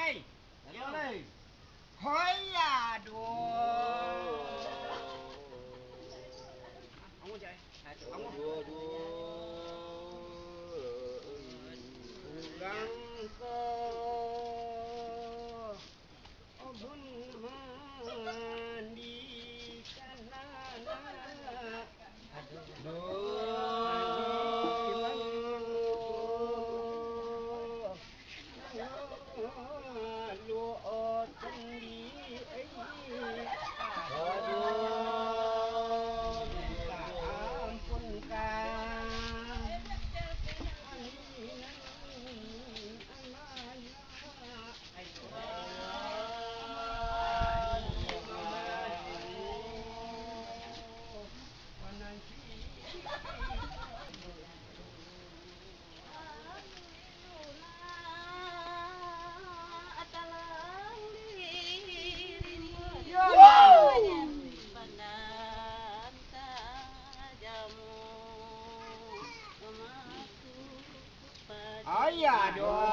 đây. Vô đây. Hỏi là đùa. Ông có chơi? Ông có đùa gắng co bun mandi kana ayah doa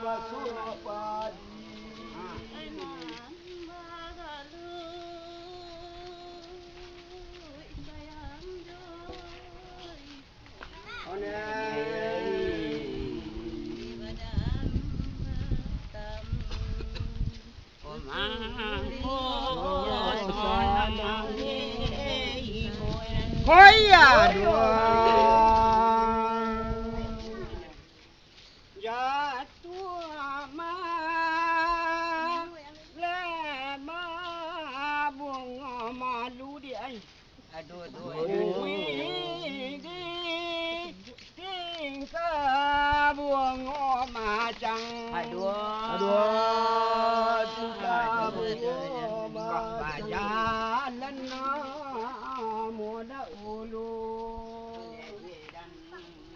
basuh padi. Hoya doa jatuh ma le ma bunga malu di ai. Aduh di tingkah bunga macang. Aduh tingkah bunga bajalan muda ulu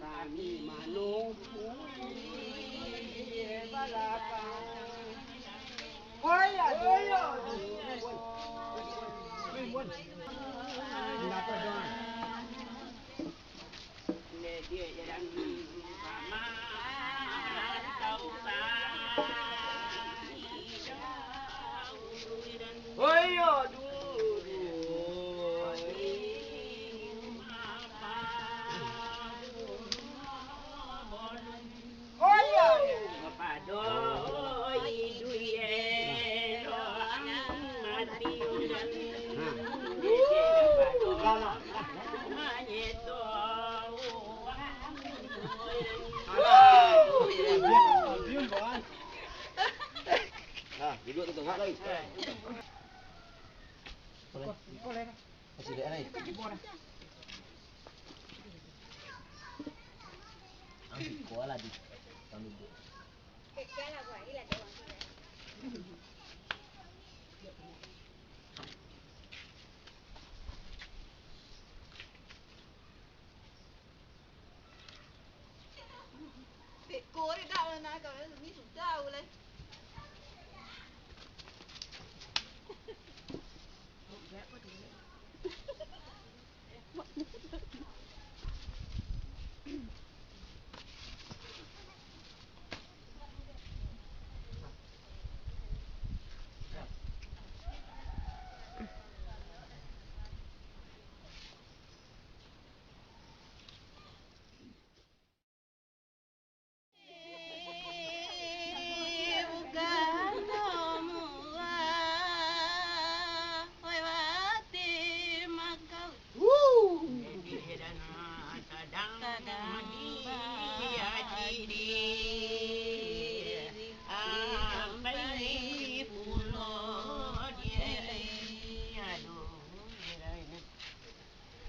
kami menunggu belakang. Hoya kenapa dong? Dia jalan sama tahu hoya duduk tu tengah lagi. Boleh. Masih ada ni. Ambil kuala di. Ambil. Kuala gua hilang dia orang tu. Cô đi đâu rồi nè, cậu đi sụt trâu lên.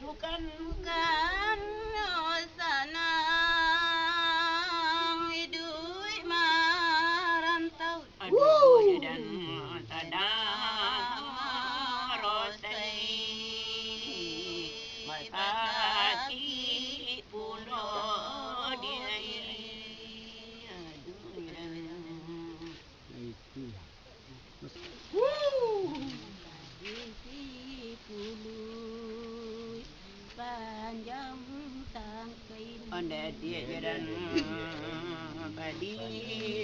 Bukan sana hidup merantau. Aduh dan tadang rosai masaki pulau dia. Panjang tangkai. Anda dia jalan di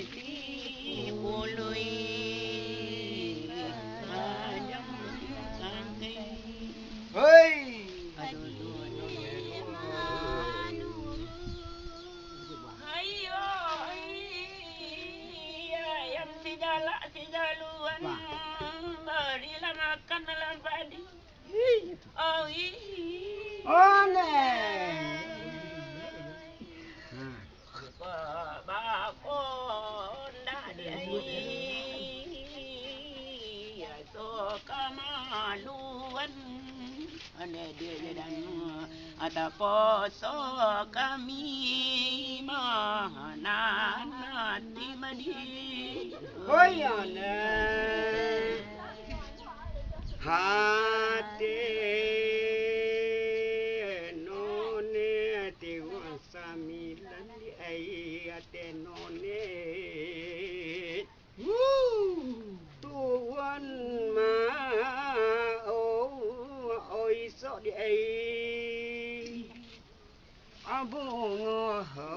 ti pului rajang sangking Hei. yang si jaluan berilah makan dalam padi. Oh ba con đã đi so kamaluan ane dia dan ada poso kami mana nanti madi Ôi nè hati none tiwa samilan di ai ate none tuan ma oi so di ai abu ngoho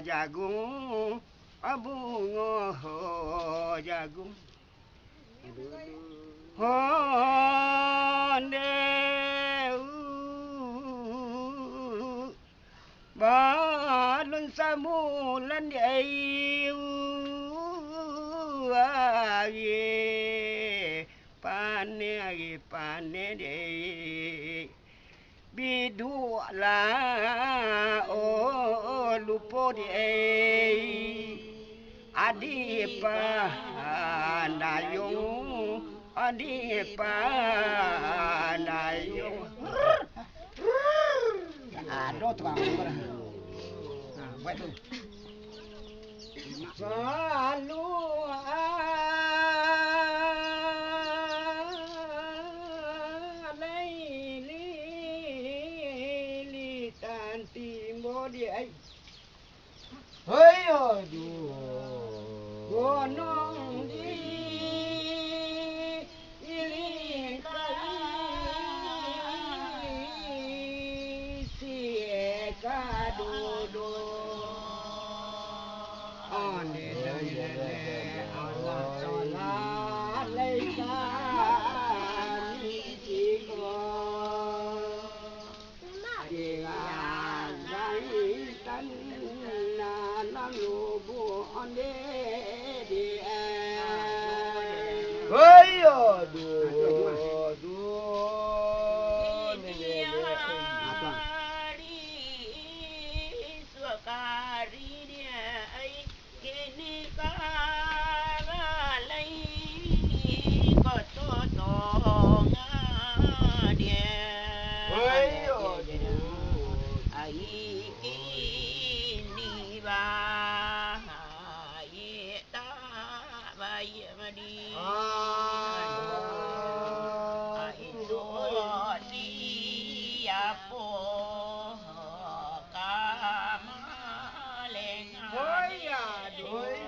jagung abu ngoho jagung honde balun samulan ai pane de bidu la o lupo de adi pa dayung adi pa dayung ada tukang orang buat tu selalu ơi aduh nong di ili kai si kadodo ane dane Allah taala laika ni ko dia tan lubu onde dia oi aduh suakari dia ai kini kalai kototonga dia oi ai kini ba madi itu siapa kamalenga oi aduh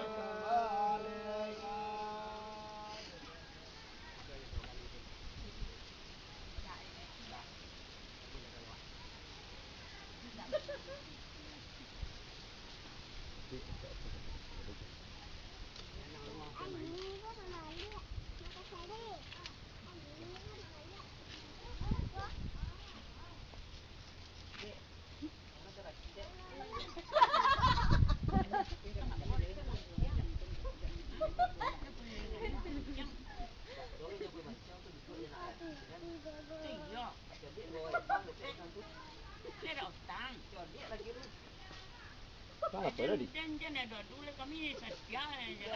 Jangan ada dulu kami setia aja.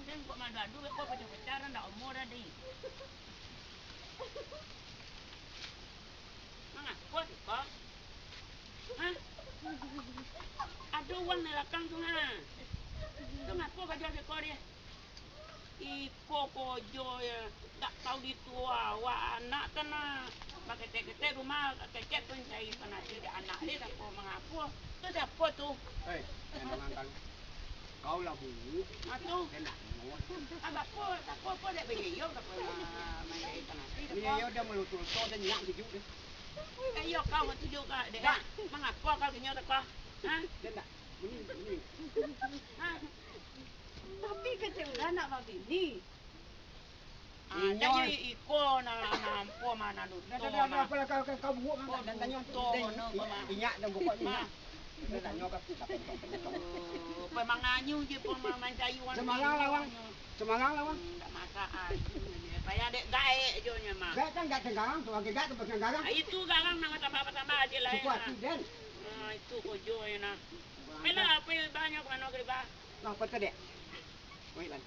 Dan kok mana dulu kok pacaran dah umur dah. Mana kok kok? Hah? Ada uang di belakang tu nah. Tu ngapo kerja di Korea? Iko kojo ya, tak tahu ditua, wah anak kena. Pakai tek rumah, kecek pun saya pernah jadi anak dia tak kau mengaku. Tu siapa tu? Hei, jangan kau lah bu. Matu. Enak. Abang tak apa dia beli yo tak pernah main tanah. Ni yo dia melutul so dan nyak sejuk dia. Ayo kau mati juga dek. Mengaku kau kenyang tak kau? Hah? Dia nak. Ini. Hah? Tapi kecil udah nak babi ni. Jadi iko na nampo mana lu. Dah apalah kau buat Kau dan tanya buto, no, kau inyak dan buka inyak. Dia tanya kau. Pemanganyu je pemain kayuan. Semangat lawang. Tak masalah. Payah dek gaek je nya mah. Gat kan gat garang tu, gat tu pakai garang. Itu garang nama tambah-tambah aja lah. Kuat dan. Itu kojo ya na. Pela apa banyak kan nak riba. Nah, kau tadi. Wait lan.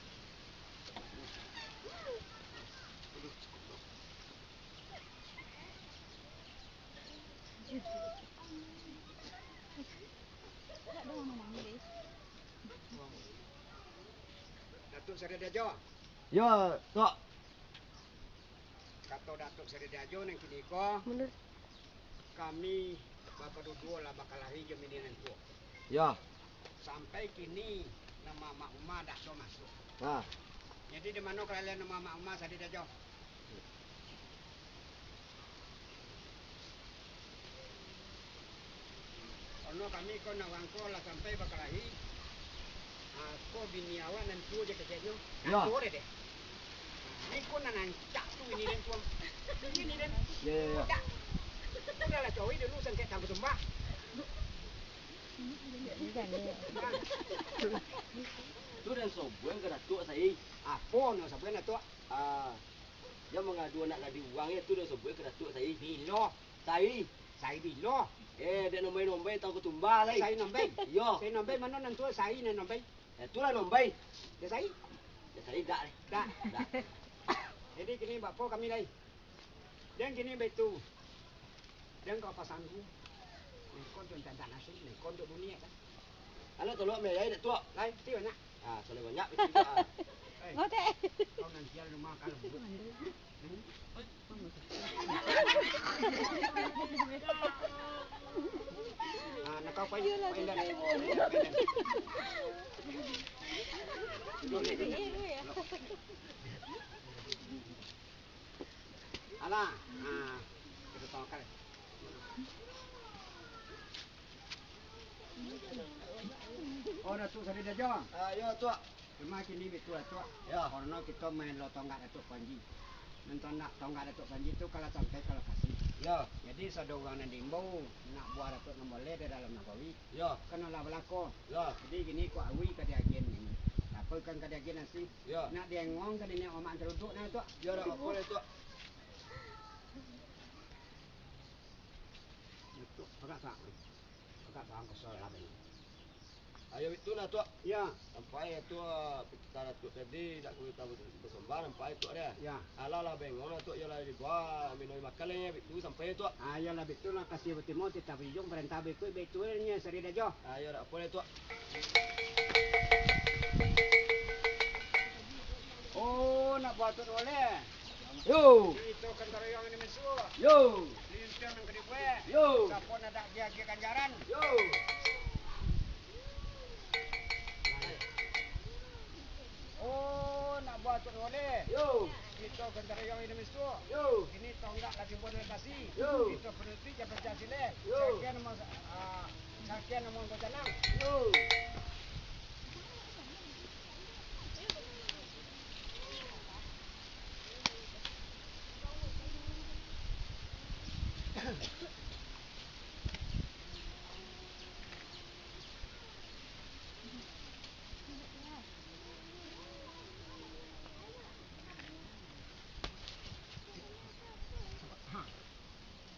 Datuk Seri Dajo. Yo, Tok. Kata Datuk Seri Dajo nang kini ko. Bener. Kami bapa dua lah bakal lari je mininan tu. Ya. Sampai kini nama Mak Uma dah so masuk. Ha. Jadi di mana kalian nama Mak Uma Seri Dajo? Ono kami ko nawangko lah sampai bakal lari. Aku bini awak nanti je keceknya. Ya. Nanti deh. Ni ko nancak tu ini dan tuang. Ini dan. Ya. Tak. Sudah lah cowok dulu sengket tahu tumbah. Tu dan sobuan ke Datuk saya. Apa no sebenarnya tu? Dia mengadu nak ladi uang ya tu dan sobuan ke Datuk saya. Bilo. Saya bilo. Dia nombay tahu ketumba lagi. Saya nombay. Yo. Saya nombay mana nanti saya ni nombay. Tu lah nombay. Dia saya. Ya saya dak ni. Dah. Dak. Jadi kini bapa kami lagi. Dan kini betul. Dan kau pasangku. Ni kon tu tak nasi, ni kon tu dunia kan. Anak tolong me ai Datuk. Lai, tio nak. Soleh banyak betul. Ngote. Kau nanti jual rumah kalau buat. Nak kau pay dan. Alah, kita tahu kan. Oh, Datuk Seri Dajo. Ya, Tok. Cuma kini betul Datuk. Ya. Karena kita main lo tonggak Datuk Panji. Nonton nak tonggak Datuk Panji tu kalau sampai kalau kasih. Ya. Jadi saudara nak dimbau nak buat Datuk nak boleh di dalam Nabawi. Ya. Kena lah belako. Ya. Jadi gini ku awi ke dia agen ni. Apa kan ke dia agen nasi? Ya. Nak dia ngong ke dia omak teruduk nak tu. Ya dah apa le Tok. Datuk agak tak. Agak tak kesal lah ni. Ayo itu lah Tok. Ya, Sampai tu kita Datuk tadi nak kita bersembah sampai tu dia. ya. Alah lah bengong lah Tok ya lah di bawah minum makannya itu sampai Tok. Ya lah betul lah kasih bertemu kita bijung perintah betul betulnya Seri Dajo. Ayo dah apa le Tok. Oh, nak buat tu boleh. Yo. Itu kan yang ini mesuk. Yo. Itu yang kedua gue. Yo. Siapa nak ada dia ganjaran? Yo. Oh, nak buat tu boleh. Yo. Itu kan yang ini mesuk. Yo. Ini tonggak lagi buat kasih. Yo. Itu berarti dia Pancasila. Yo. Sekian nama kau tenang. Yo.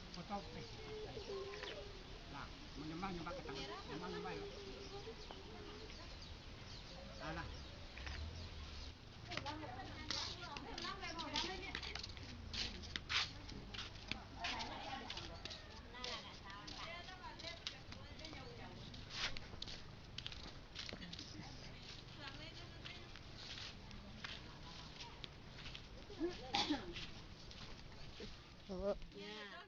Foto. Lah, menyembah ke tangan. Menyembah. Alah. Ya.